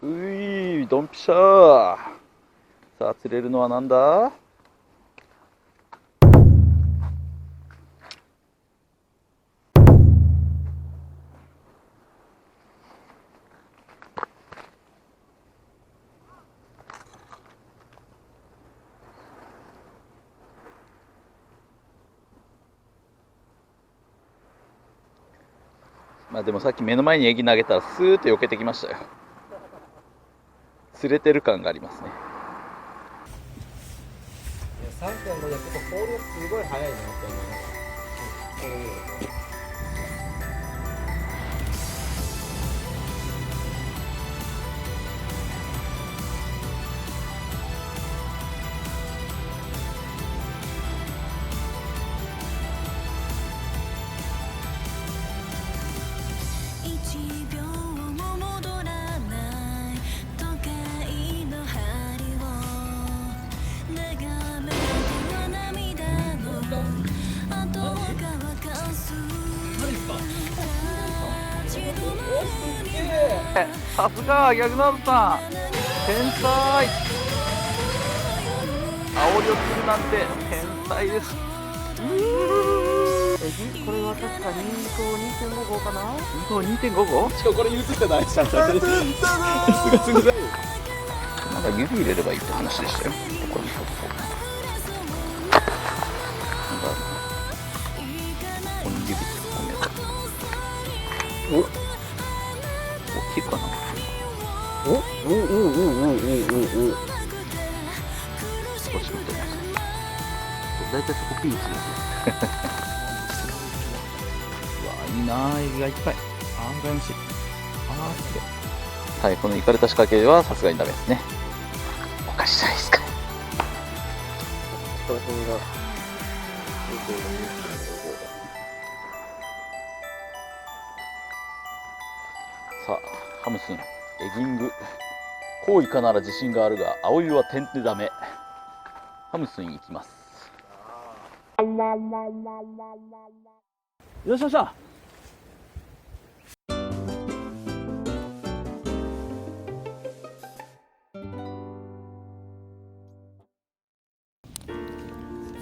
ドンピシャー。さあ釣れるのはなんだ。まあでもさっき目の前にエギ投げたらスーッと避けてきましたよ。釣れてる感がありますね。3.5でちょっと放流すごい速いなって思いました。さすが逆ナードさん、天才。煽りをするなんて天才です。これは確か2.5号かな。2.5号。しかもこれ言うてた大事なんだね。まだ指入れればいいって話でしたよ。ここになんかここに指突っ込めば大きいかな。少し見てます。だいたいそこピンチです。うわいいな、エビがいっぱい。羨ましい。すげえ。はい、このイカれた仕掛けはさすがにダメですね。おかしいじゃないですか。さあハムスンエギング、コウイカなら自信があるが青いは点でダメ。ハムスン行きます。よっしゃよっしゃ。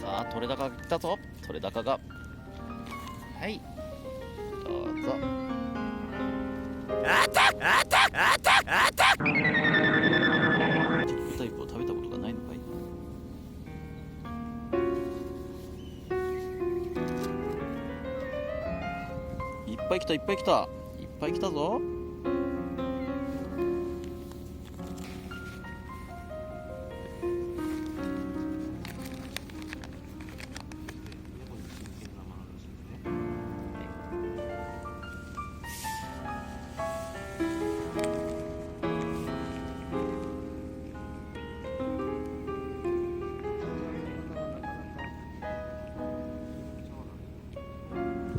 さあ取れ高が来たぞ。取れ高が、はいどうぞ。あたあたあたあた。チップタイプを食べたことがないのかい。いっぱい来たいっぱい来たいっぱい来たぞ。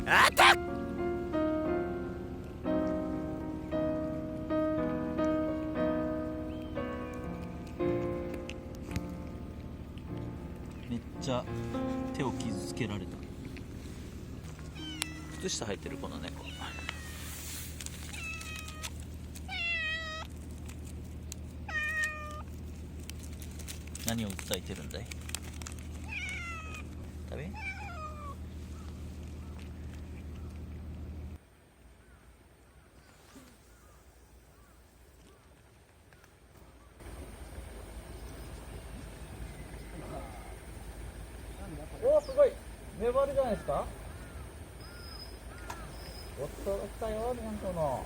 あた。めっちゃ手を傷つけられた。靴下履いてるこの猫。何を訴えてるんだい。食べ。おおすごい粘るじゃないですか。おっと来たよニャンコの。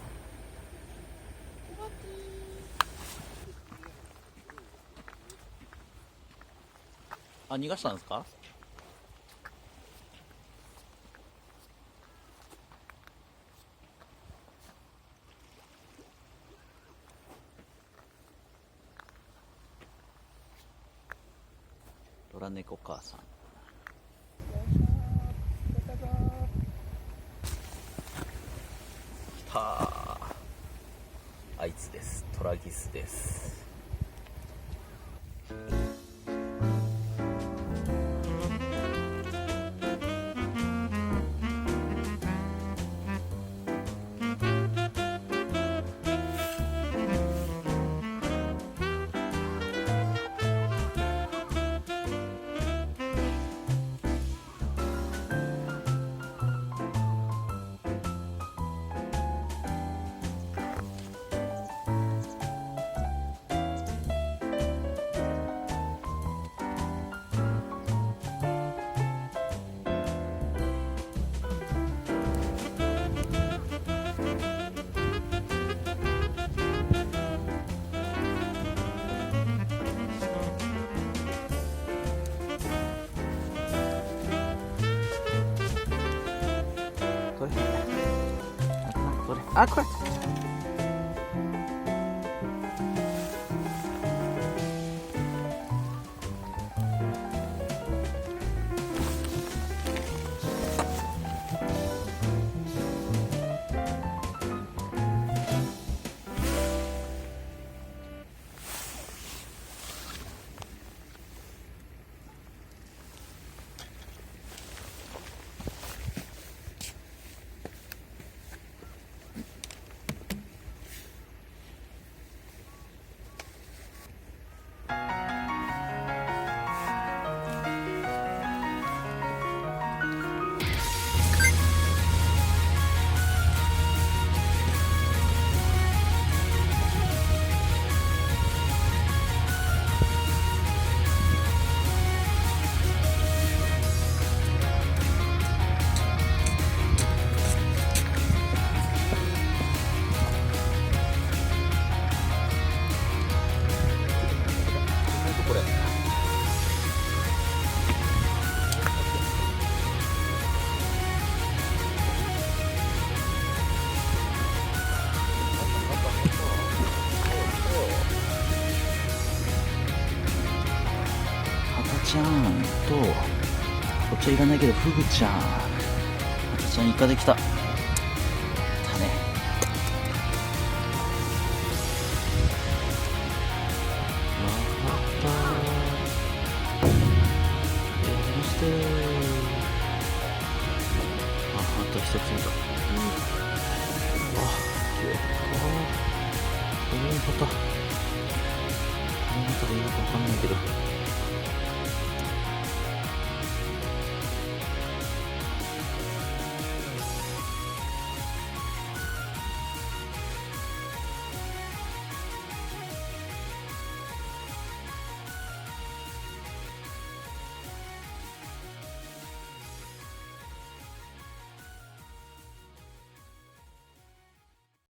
あ、逃がしたんですか。野良猫母さん。来たー。あいつです。トラギスです。あ、これ。これ。ハタちゃんと、こっちはいらないけど、フグちゃん。ハタちゃんイカできた。たね。あと一つ見た。綺麗。またでいいのかわかんないけど。